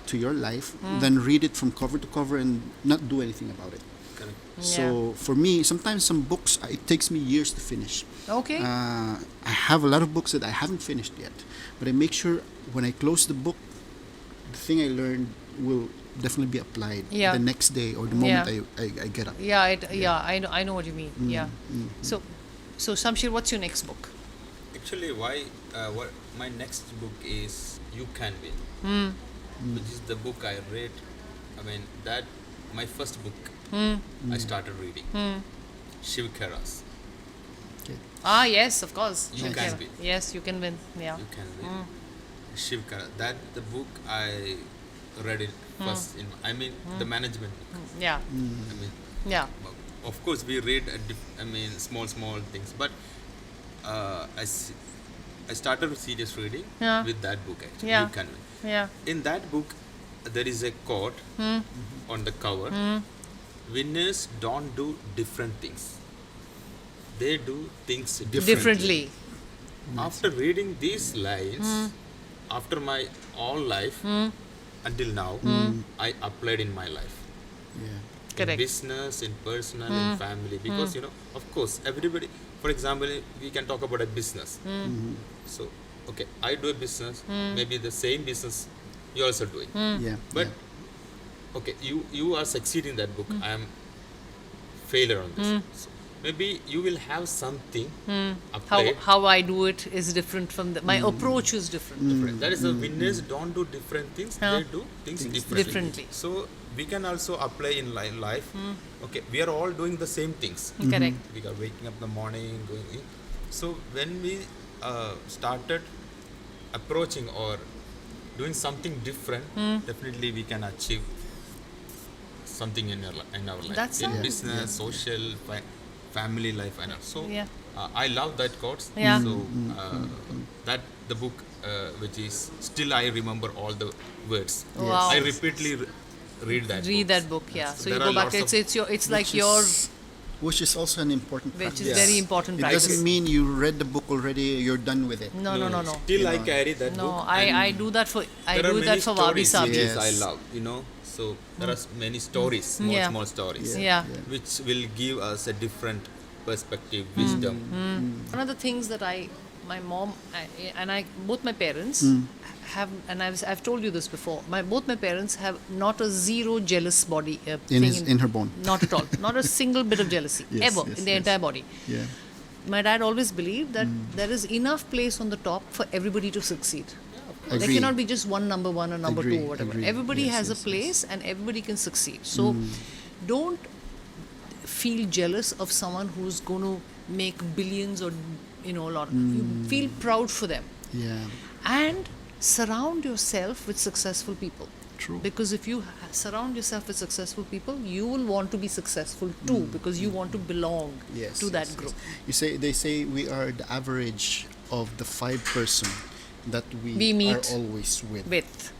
to your life than read it from cover to cover and not do anything about it. Correct. So for me, sometimes some books, it takes me years to finish. Okay. I have a lot of books that I haven't finished yet, but I make sure when I close the book, the thing I learned will definitely be applied Yeah. the next day or the moment Yeah. I get up. Yeah, I know what you mean. Yeah. So Shamseer, what's your next book? Actually, what my next book is You Can Win, which is the book I read I mean, that my first book I started reading. Shiv Khera's. Okay. Ah, yes, of course. You Okay. can win. Yes, you can win. Yeah. You can win. Shiv Khera. That the book I read it first. I mean, the management book. Yeah. I mean, Yeah. of course we read. I mean, small things, but I started serious reading Yeah. with that book actually. Yeah. You can win. Yeah. In that book, there is a quote on the cover. Winners don't do different things. They do things Differently. After reading these lines, after my all life until now, I applied in my life. Yeah. Correct. In business, in personal, in family. Because of course, everybody. For example, we can talk about a business. So, okay, I do a business. Maybe the same business you also doing. Yeah. But okay, you are succeeding that book. I am failure on this. So maybe you will have something applied. How I do it is different from my approach is different. That is the winners don't do different things. Huh. They do things differently. Differently. So we can also apply in life. Okay, we are all doing the same things. Correct. We are waking up in the morning, going in. So when we started approaching or doing something different, definitely we can achieve something in our life. That's in right. business, social, family life, and so. Yeah. I love that quotes. Yeah. So that the book, which is still I remember all the words. Wow. I repeatedly read that. Read book. that book, yeah. So you There go are back. lots It's like your, Which is also an important which practice. is very important It practice. doesn't mean you read the book already, you're done with it. No. Still, You I know. carry that No, book. I and do that for there are do many that for Wabi stories Sabi. which Yes. I love. So there are many stories, small stories, Yeah. which will give us a different perspective, wisdom. One of the things that my mom and I, both my parents have, and I've told you this before. Both my parents have not a zero jealous body In her bone. Not at all, not a single bit of jealousy Yes, ever yes, in their yes. entire body. Yeah. My dad always believed that there is enough place on the top for everybody to succeed. There Agree. cannot be just number one or number Agree, two or whatever. agree. Everybody Yes, has yes, a place and everybody can succeed. So don't feel jealous of someone who's going to make billions or a lot. You feel proud for them. Yeah. And surround yourself with successful people. True. Because if you surround yourself with successful people, you will want to be successful too, because you want to belong Yes. to that yes, group. yes. They say we are the average of the 5 person that We meet are always with. With,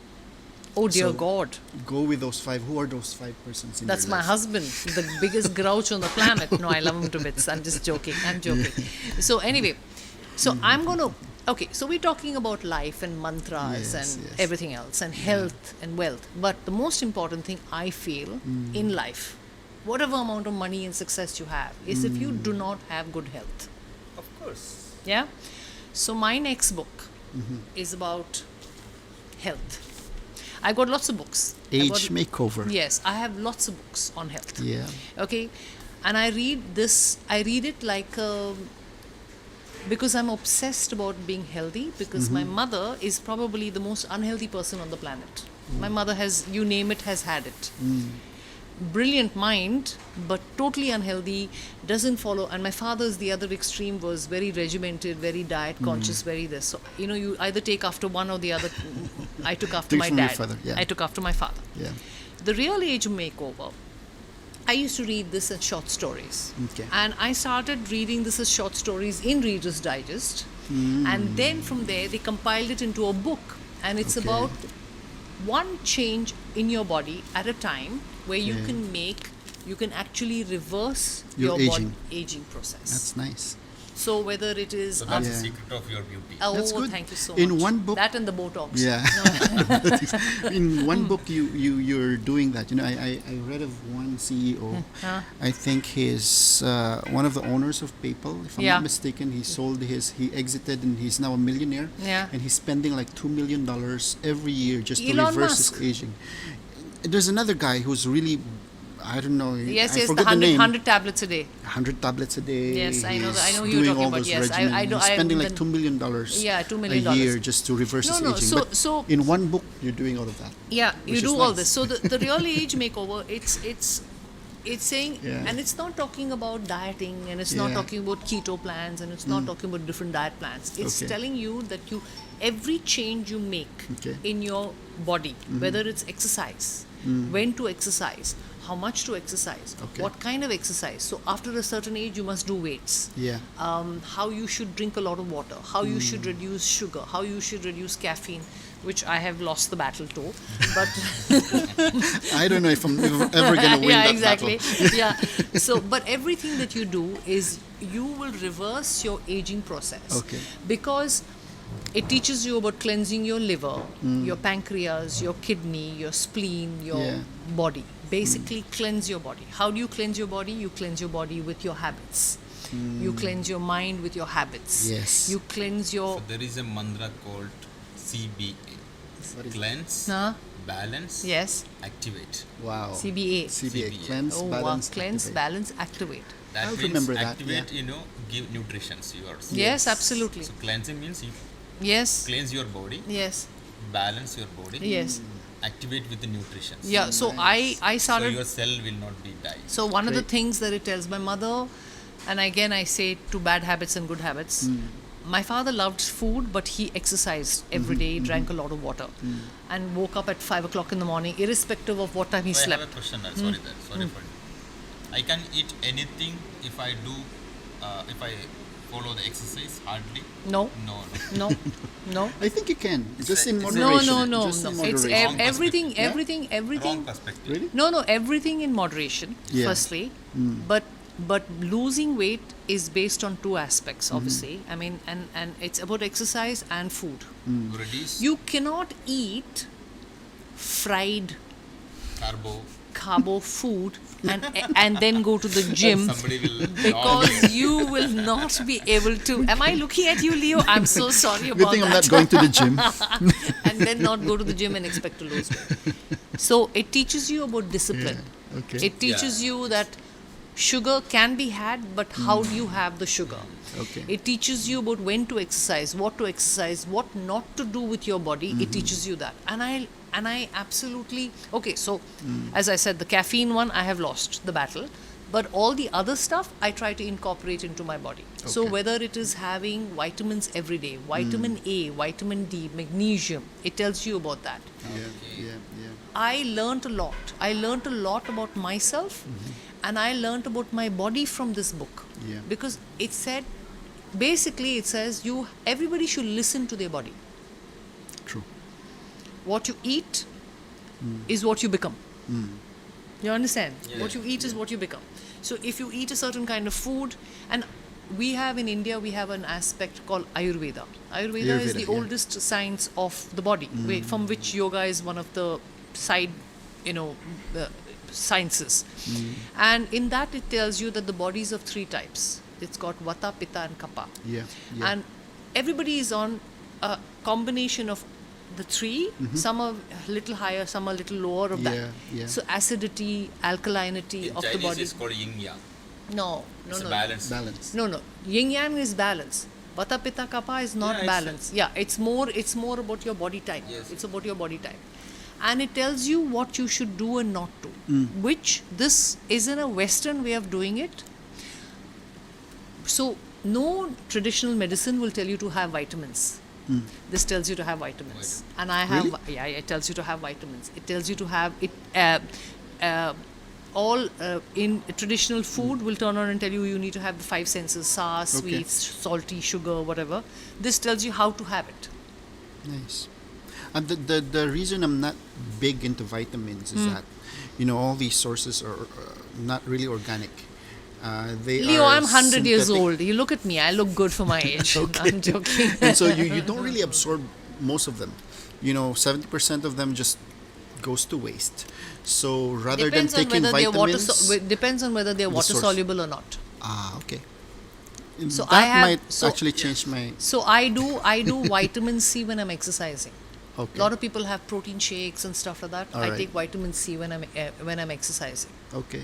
oh dear So- God, Go with those 5. Who are those 5 persons in that's your my life? husband, the biggest grouch on the planet. No, I love him to bits. I'm just joking. So anyway, so I'm going to, okay, so we're talking about life and mantras Yes, and yes. everything else and health and wealth. But the most important thing I feel in life, whatever amount of money and success you have, is if you do not have good health. Of course. Yeah? So my next book is about health. I got lots of books. Age makeover. Yes, I have lots of books on health. Yeah. Okay, and I read it like because I'm obsessed about being healthy, because my mother is probably the most unhealthy person on the planet. My mother has, you name it, has had it. Brilliant mind, but totally unhealthy, doesn't follow. And my father's the other extreme, was very regimented, very diet conscious, very this. So, you either take after one or the other. I took after Took my from your dad. father, yeah. I took after my father. Yeah. The Real Age Makeover, I used to read this as short stories. Okay. And I started reading this as short stories in Reader's Digest. And then from there, they compiled it into a book. And it's Okay. about one change in your body at a time, where you Yeah. can actually reverse Your your aging. aging process. That's nice. So whether it is... So that's Yeah. the secret of your beauty. oh, That's good. thank you so In much. one book- That and the Botox. Yeah. In one book, you're doing that. I read of one CEO. I think he's one of the owners of PayPal. If I'm Yeah. not mistaken, he exited and he's now a millionaire. Yeah. And he's spending like $2 million every year just to Elon reverse Musk. his aging. There's another guy who's really I don't know. Yes, I yes, the forget the 100, name. 100 tablets a day. 100 tablets a day. Yes, I know. I know who He's you're doing talking all about. those Yes, regimens. I know. He's spending like then- $2 million. Yeah, $2 million. a year just to reverse his No, aging. so- but so- in one book, you're doing all of that. Yeah, you Which do is all nice. this. So the real age makeover, it's saying, Yeah. and it's not talking about dieting, and it's not Yeah. talking about keto plans, and it's not talking about different diet plans. It's Okay. telling you that every change you make Okay. in your body, whether it's exercise, when to exercise, how much to exercise, Okay. what kind of exercise. So after a certain age, you must do weights. Yeah. How you should drink a lot of water, how you should reduce sugar, how you should reduce caffeine, which I have lost the battle to. But I don't know if I'm ever going to win yeah, that exactly. battle. Yeah. So, but everything that you do is you will reverse your aging process. Okay. Because it teaches you about cleansing your liver, your pancreas, your kidney, your spleen, your Yeah. body. Basically, cleanse your body. How do you cleanse your body? You cleanse your body with your habits. You cleanse your mind with your habits. Yes. You cleanse your. So there is a mantra called CBA. What is Cleanse, Huh? balance, Yes. activate. Wow. CBA. CBA. CBA. Cleanse, Oh, balance, wow. Cleanse, activate. balance, activate. That I'll means remember that, activate, yeah. give nutritions yours. Yes, absolutely. So cleansing means you Yes. cleanse your body, Yes. balance your body, Yes. activate with the nutritions. Yeah. So Nice. I So started. your cell will not be die. So one of the Great. things that it tells my mother, and again I say to bad habits and good habits. My father loved food, but he exercised every day, drank a lot of water, and woke up at 5 o'clock in the morning, irrespective of what time he So I have a slept. question. Sorry for. I can eat anything if I do, if I follow the exercise hardly. No, No. no, no. I think you can. Just in it's a- No, moderation. no, no, Just no. in It's moderation. everything, Yeah? everything, Wrong everything. perspective. Really? No, everything in moderation. Yeah. Firstly, but losing weight is based on two aspects. Obviously, I mean, and it's about exercise and food. Reduce You cannot eat fried carbo food and then go to the gym Somebody will because you will not be able to. Am I looking at you, Leo? I'm so sorry Good about thing I'm that. not going to the gym. And then not go to the gym and expect to lose weight. So it teaches you about discipline. Yeah, okay. It teaches you that sugar can be had, but how do you have the sugar? Okay. It teaches you about when to exercise, what not to do with your body. It teaches you that. And I absolutely okay. So, as I said, the caffeine one I have lost the battle, but all the other stuff I try to incorporate into my body. So Okay. whether it is having vitamins every day, vitamin A, vitamin D, magnesium, it tells you about that. Yeah. I learnt a lot. I learnt a lot about myself, and I learnt about my body from this book. Yeah. Because it said, basically, it says everybody should listen to their body. True. What you eat is what you become. You understand? Yeah. What you eat is what you become. So if you eat a certain kind of food, and we have in India, we have an aspect called Ayurveda. Ayurveda is Ayurveda, the yeah. oldest science of the body, from which yoga is one of the side, sciences. And in that it tells you that the body is of three types. It's got Vata, Pitta and Kapha. Yeah. And everybody is on a combination of the three. Some are a little higher, some are a little lower of that. Yeah. So acidity, alkalinity In of the Chinese body. it's called yin yang. No. It's a balance. Balance. No. Yin yang is balance. Vata, Pitta, Kapha is not Yeah, it's balance. Yeah, it's more about your body type. Yes. It's about your body type. And it tells you what you should do and not do. Which this is in a Western way of doing it. So no traditional medicine will tell you to have vitamins. This tells you to have vitamins. And I have, Really? it tells you to have vitamins. It tells you to have it. All in traditional food will turn on and tell you need to have the five senses: sour, sweet, salty, sugar, whatever. This tells you how to have it. Nice. And the reason I'm not big into vitamins is that, all these sources are not really organic. They Leo, are I'm 100 years synthetic. old. You look at me. I look good for my age. I'm joking. And so you don't really absorb most of them. 70% of them just goes to waste. So rather Depends than on taking whether vitamins, depends on whether they're The water source. soluble or not. okay. So that I have- might so- actually change my. So I do vitamin C when I'm exercising. Okay. A lot of people have protein shakes and stuff like that. All I right. take vitamin C when I'm exercising, Okay.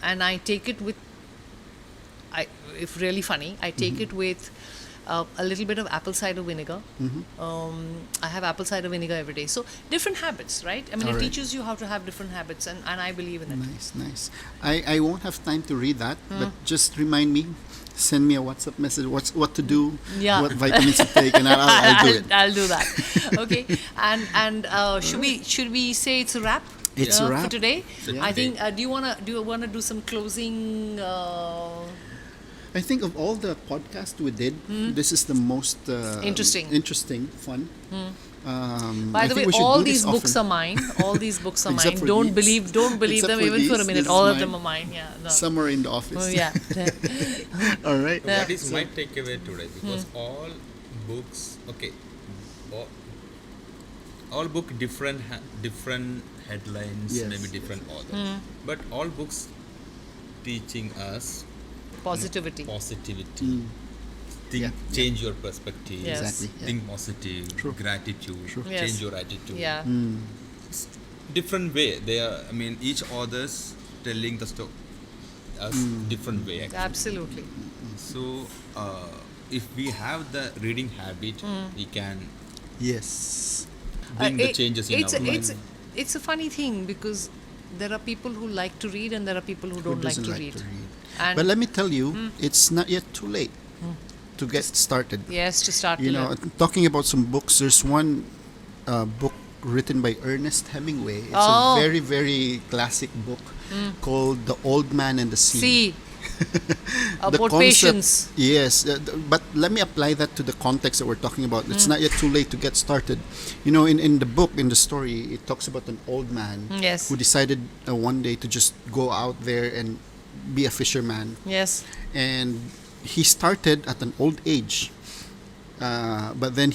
and I take it with. If really funny, I take it with a little bit of apple cider vinegar. I have apple cider vinegar every day. So different habits, right? I mean, All it right. teaches you how to have different habits, and I believe in it. Nice. I won't have time to read that, but just remind me. Send me a WhatsApp message. What to do? Yeah. What vitamins to take, and I'll do it. I'll do that. Okay. And should we say it's a wrap? It's a For wrap. today. Yeah. I think. Do you wanna do some closing? I think of all the podcasts we did, this is the most Interesting. fun. By I the think way, we should all do this these books often. are mine. All these books are Except mine. for Don't these. believe Except them for even for a these, minute. this All is of them mine. are mine. Yeah. No. Some are in the office. Oh, yeah. All right. So what is my takeaway today? Because all books, okay, all book different headlines, Yes, maybe different authors, but all books teaching us Positivity. positivity. Think, Yeah. change your perspective. Yes. Exactly. Yeah. Think positive. True. Gratitude. Yes. Change your attitude. Yeah. Different way. They are. I mean, each author's telling the story us different way. Actually. Absolutely. So, if we have the reading habit, we can Yes. bring the It- changes in it's our a, life. it's a funny thing because there are people who like to read and there are people who don't like doesn't to read. And But let me tell you, it's not yet too late to get started. yes, to start You to know, learn. talking about some books, there's one book written by Ernest Hemingway. It's Oh. a very, very classic book called The Old Man and the Sea. See, The about concept- patience. Yes, but let me apply that to the context that we're talking about. It's not yet too late to get started. You know, in the book, in the story, it talks about an old man Yes. who decided one day to just go out there and be a fisherman. Yes. And he started at an old age. But then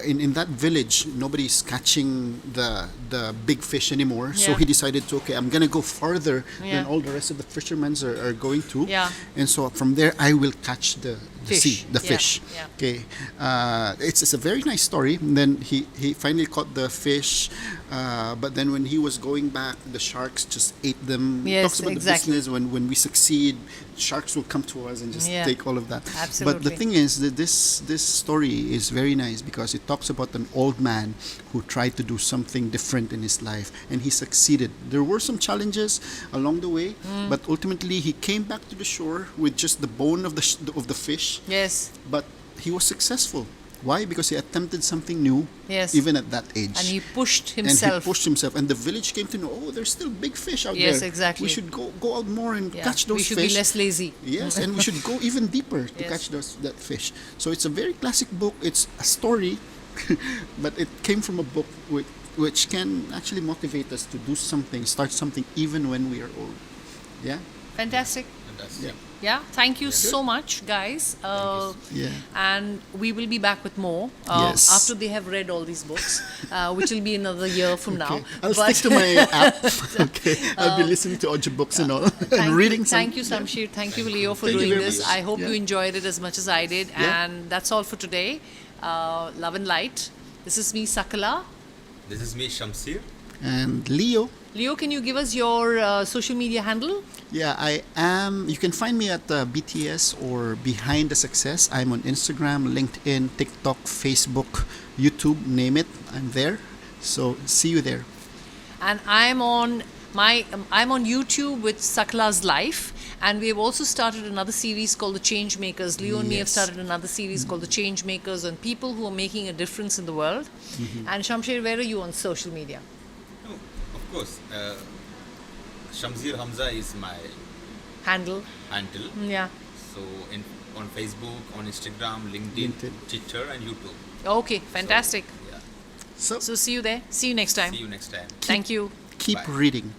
in that village, nobody's catching the big fish anymore. So Yeah. he decided to, okay, I'm going to go farther Yeah. than all the rest of the fishermen are going to. Yeah. And so from there, I will catch the Fish. Yeah, fish. yeah. Okay. It's a very nice story. And then he finally caught the fish. But then when he was going back, the sharks just ate them. Yes, Talks about exactly. the business when we succeed, sharks will come to us and just Yeah. take all of that. Absolutely. But the thing is that this story is very nice because it talks about an old man who tried to do something different in his life and he succeeded. There were some challenges along the way, but ultimately he came back to the shore with just the bone of the fish, Yes. but he was successful. Why? Because he attempted something new, Yes. even at that age. And he pushed And himself. he pushed himself, and the village came to know, oh, there's still big fish out Yes, there. exactly. We should go out more and Yeah. catch those We should fish. be less lazy. Yes, and we should go even deeper to Yes. catch that fish. So it's a very classic book. It's a story, but it came from a book which can actually motivate us to do something, start something, even when we are old. Yeah. Fantastic. Fantastic. Yeah. Thank you so much, guys. Yeah. And we will be back with more Yes. after they have read all these books, which will be another year from now. Okay. I'll But- stick to my app. Okay. I'll be listening to audiobooks and all and reading some. Thank you, Shamseer. Thank you, Leo, for Thank you doing very this. much. I hope you Yeah. enjoyed it as much as I did. Yeah. And that's all for today. Love and light. This is me, Sakala. This is me, Shamseer. And Leo. Leo, can you give us your social media handle? Yeah, I am. You can find me at BTS or Behind the Success. I'm on Instagram, LinkedIn, TikTok, Facebook, YouTube, name it. I'm there. So see you there. And I'm on YouTube with Sakala's Life, and we have also started another series called The Change Makers. Leo and me have Yes. started another series called The Change Makers on people who are making a difference in the world. And Shamseer, where are you on social media? No, of course. Shamseer Hamza is my Handle? handle. Yeah. So on Facebook, on Instagram, LinkedIn, LinkedIn. Twitter, and YouTube. Okay, fantastic. So, yeah. So So see you there. See you next time. See you next time. Thank you. keep Bye. reading.